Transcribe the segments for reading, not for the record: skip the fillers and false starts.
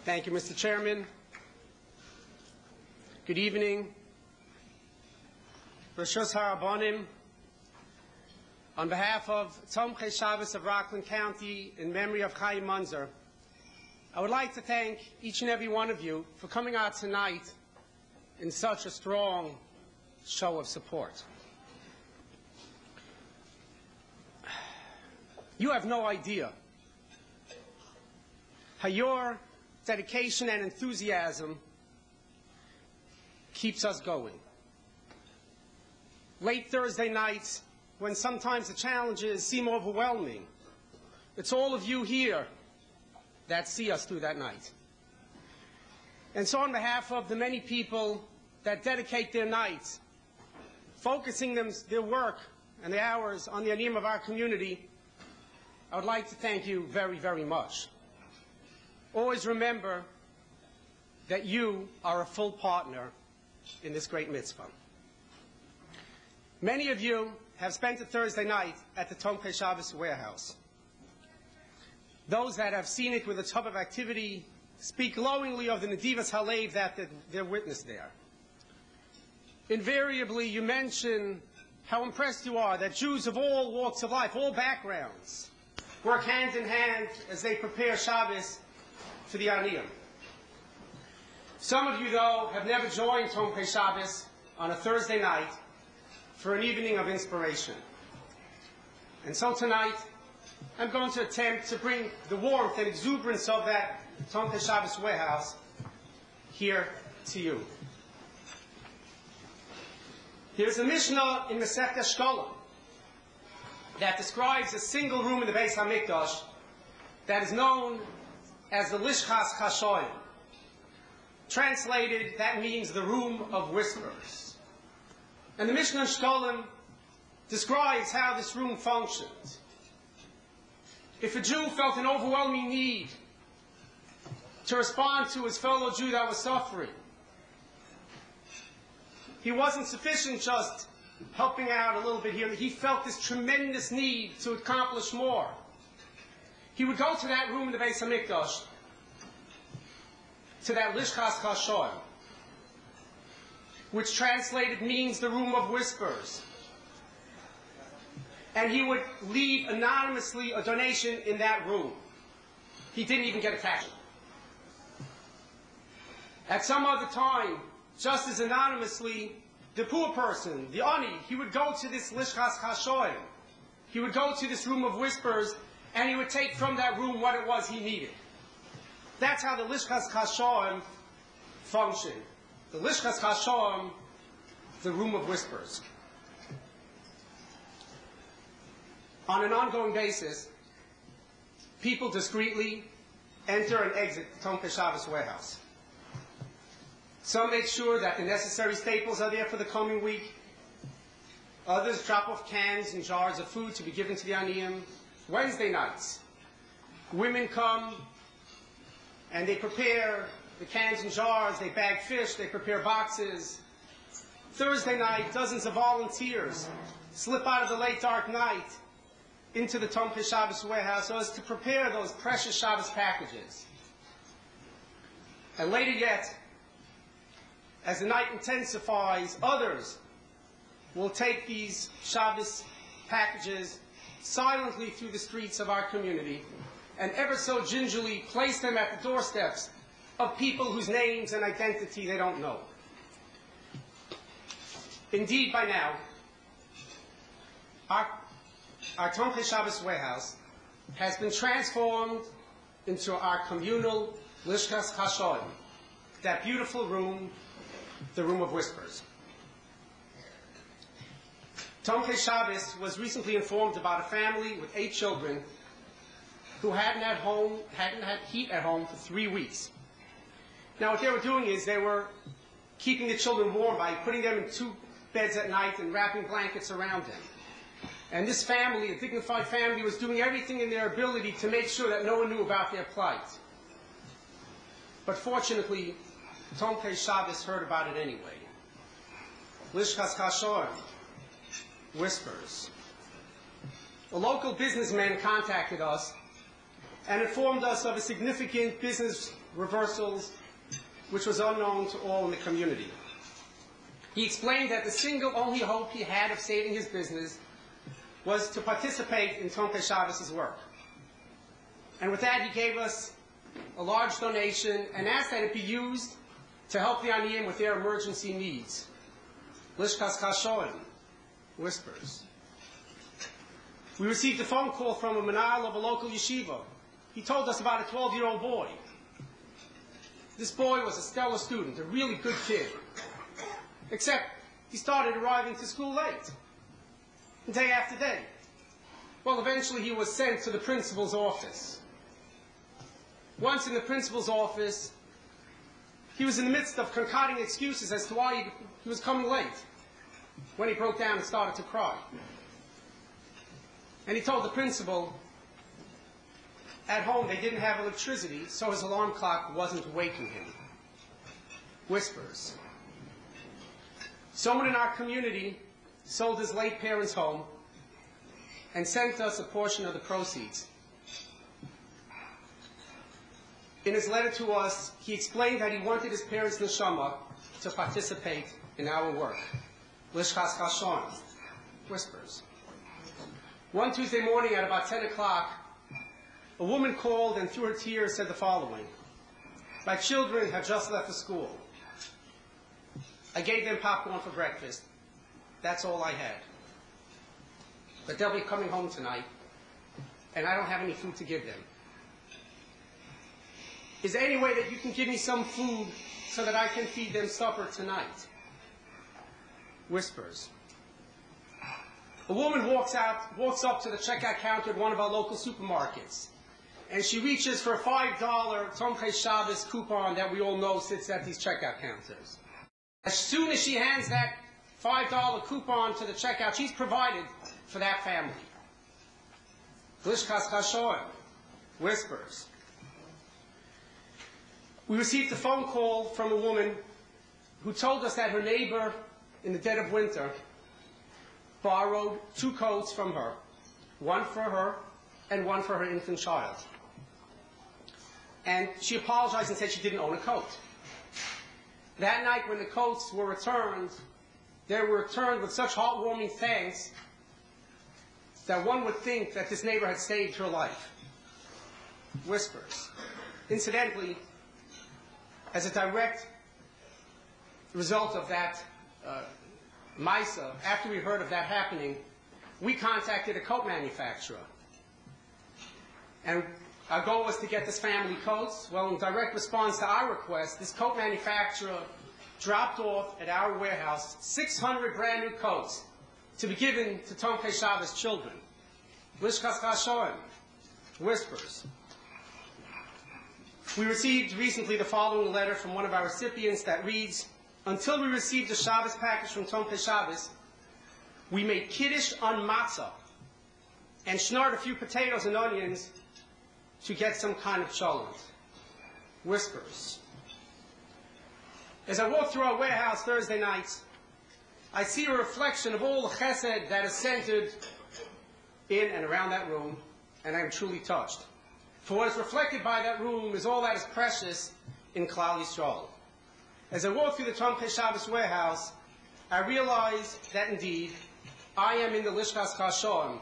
Thank you, Mr. Chairman. Good evening. Rishus Harabonim, on behalf of Tomche Shabbos of Rockland County in memory of Chaim Munzer, I would like to thank each and every one of you for coming out tonight in such a strong show of support. You have no idea how your dedication and enthusiasm keeps us going. Late Thursday nights, when sometimes the challenges seem overwhelming, it's all of you here that see us through that night. And so on behalf of the many people that dedicate their nights, focusing their work and the hours on the aniyim of our community, I would like to thank you very, very much. Always remember that you are a full partner in this great mitzvah. Many of you have spent a Thursday night at the Tomche Shabbos warehouse. Those that have seen it with a tub of activity speak glowingly of the Nedivas Halev that they're witnessed there. Invariably, you mention how impressed you are that Jews of all walks of life, all backgrounds, work hand in hand as they prepare Shabbos for the Aniyim. Some of you, though, have never joined Tomche Shabbos on a Thursday night for an evening of inspiration. And so tonight, I'm going to attempt to bring the warmth and exuberance of that Tomche Shabbos warehouse here to you. Here's a Mishnah in Masechta Shkolim that describes a single room in the Beis HaMikdash that is known as the Lishchas Chashoyim. Translated, that means the room of whispers. And the Mishnah Shkolim describes how this room functioned. If a Jew felt an overwhelming need to respond to his fellow Jew that was suffering, he wasn't sufficient just helping out a little bit here. He felt this tremendous need to accomplish more. He would go to that room in the Beis HaMikdash, to that Lishchas Chashoyim, which translated means the room of whispers. And he would leave anonymously a donation in that room. He didn't even get a tax. At some other time, just as anonymously, the poor person, the ani, he would go to this Lishchas Chashoyim. He would go to this room of whispers, and he would take from that room what it was he needed. That's how the Lishchas Chashoyim functioned. The Lishchas Chashoyim, the room of whispers. On an ongoing basis, people discreetly enter and exit the Tomche Shabbos warehouse. Some make sure that the necessary staples are there for the coming week. Others drop off cans and jars of food to be given to the Aniyim. Wednesday nights, women come and they prepare the cans and jars, they bag fish, they prepare boxes. Thursday night, dozens of volunteers slip out of the late dark night into the Tomche Shabbos warehouse so as to prepare those precious Shabbos packages. And later yet, as the night intensifies, others will take these Shabbos packages silently through the streets of our community and ever so gingerly place them at the doorsteps of people whose names and identity they don't know. Indeed, by now, our Tomche Shabbos warehouse has been transformed into our communal Lishchas Chashoyim, that beautiful room, the room of whispers. Tomche Shabbos was recently informed about a family with 8 children who hadn't had heat at home for 3 weeks. Now what they were doing is they were keeping the children warm by putting them in 2 beds at night and wrapping blankets around them. And this family, a dignified family, was doing everything in their ability to make sure that no one knew about their plight. But fortunately, Tomche Shabbos heard about it anyway. Lishchas Chashoyim, whispers. A local businessman contacted us and informed us of a significant business reversals which was unknown to all in the community. He explained that the single only hope he had of saving his business was to participate in Tomche Shabbos' work. And with that, he gave us a large donation and asked that it be used to help the Aniyim with their emergency needs. Lishkas Kashoin, whispers. We received a phone call from a manal of a local yeshiva. He told us about a 12-year-old boy. This boy was a stellar student, a really good kid. Except he started arriving to school late, day after day. Well, eventually he was sent to the principal's office. Once in the principal's office, he was in the midst of concocting excuses as to why he was coming late, when he broke down and started to cry. And he told the principal, at home they didn't have electricity, so his alarm clock wasn't waking him. Whispers. Someone in our community sold his late parents' home and sent us a portion of the proceeds. In his letter to us, he explained that he wanted his parents' neshama to participate in our work. Lishkas Kashon, whispers. One Tuesday morning at about 10 o'clock, a woman called and through her tears said the following: "My children have just left the school. I gave them popcorn for breakfast. That's all I had. But they'll be coming home tonight, and I don't have any food to give them. Is there any way that you can give me some food so that I can feed them supper tonight?" Whispers. A woman walks up to the checkout counter at one of our local supermarkets, and she reaches for a $5 Tomche Shabbos coupon that we all know sits at these checkout counters. As soon as she hands that $5 coupon to the checkout, she's provided for that family. Glishkas Kashoy, whispers. We received a phone call from a woman who told us that her neighbor, in the dead of winter, borrowed 2 coats from her, one for her and one for her infant child. And she apologized and said she didn't own a coat. That night when the coats were returned, they were returned with such heartwarming thanks that one would think that this neighbor had saved her life. Whispers. Incidentally, as a direct result of that Misa, after we heard of that happening, we contacted a coat manufacturer. And our goal was to get this family coats. Well, in direct response to our request, this coat manufacturer dropped off at our warehouse 600 brand new coats to be given to Tomche Shabbos children. Lishkas Kashoim, whispers. We received recently the following letter from one of our recipients that reads, "Until we received the Shabbos package from Tomche Shabbos, we made kiddush on matzah and schnarred a few potatoes and onions to get some kind of cholent." Whispers. As I walk through our warehouse Thursday nights, I see a reflection of all the chesed that is centered in and around that room, and I am truly touched. For what is reflected by that room is all that is precious in Klal Yisrael. As I walk through the Tomche Shabbos warehouse, I realize that indeed I am in the Lishkas Kashoim,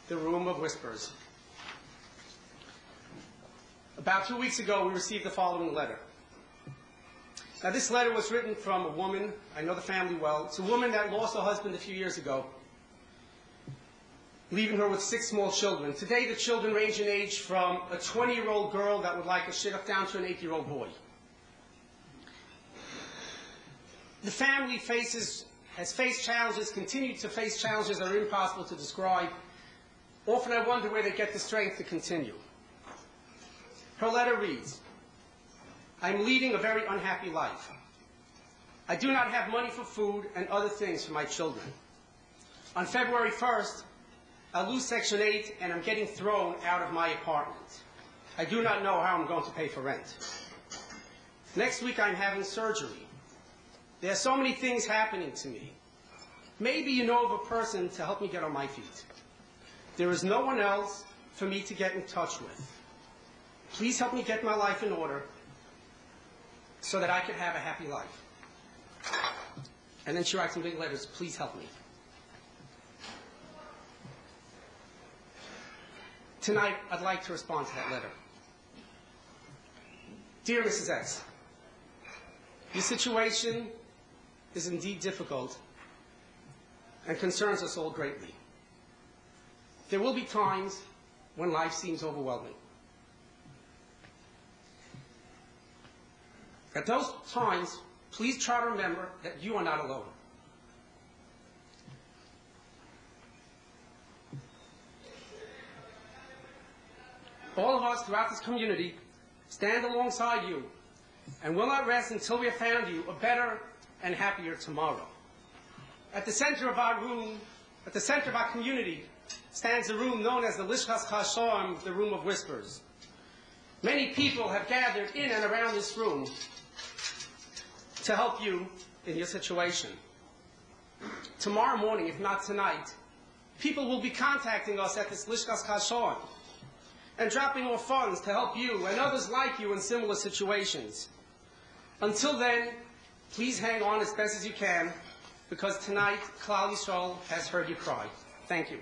the room of whispers. About 2 weeks ago, we received the following letter. Now, this letter was written from a woman, I know the family well. It's a woman that lost her husband a few years ago, leaving her with 6 small children. Today, the children range in age from a 20-year-old girl that would like a shidduch down to an 8-year-old boy. The family has faced challenges, continued to face challenges that are impossible to describe. Often I wonder where they get the strength to continue. Her letter reads, "I'm leading a very unhappy life. I do not have money for food and other things for my children. On February 1st, I'll lose Section 8 and I'm getting thrown out of my apartment. I do not know how I'm going to pay for rent. Next week I'm having surgery. There are so many things happening to me. Maybe you know of a person to help me get on my feet. There is no one else for me to get in touch with. Please help me get my life in order so that I can have a happy life. And then she writes in big letters, please help me. Tonight, I'd like to respond to that letter. Dear Mrs. X, your situation is indeed difficult and concerns us all greatly. There will be times when life seems overwhelming. At those times, please try to remember that you are not alone. All of us throughout this community stand alongside you and will not rest until we have found you a better and happier tomorrow. At the center of our room, at the center of our community, stands a room known as the Lishkas Chashoim, the Room of Whispers. Many people have gathered in and around this room to help you in your situation. Tomorrow morning, if not tonight, people will be contacting us at this Lishkas Chashoim and dropping off funds to help you and others like you in similar situations. Until then, please hang on as best as you can, because tonight, Klal Yisrael has heard you cry. Thank you.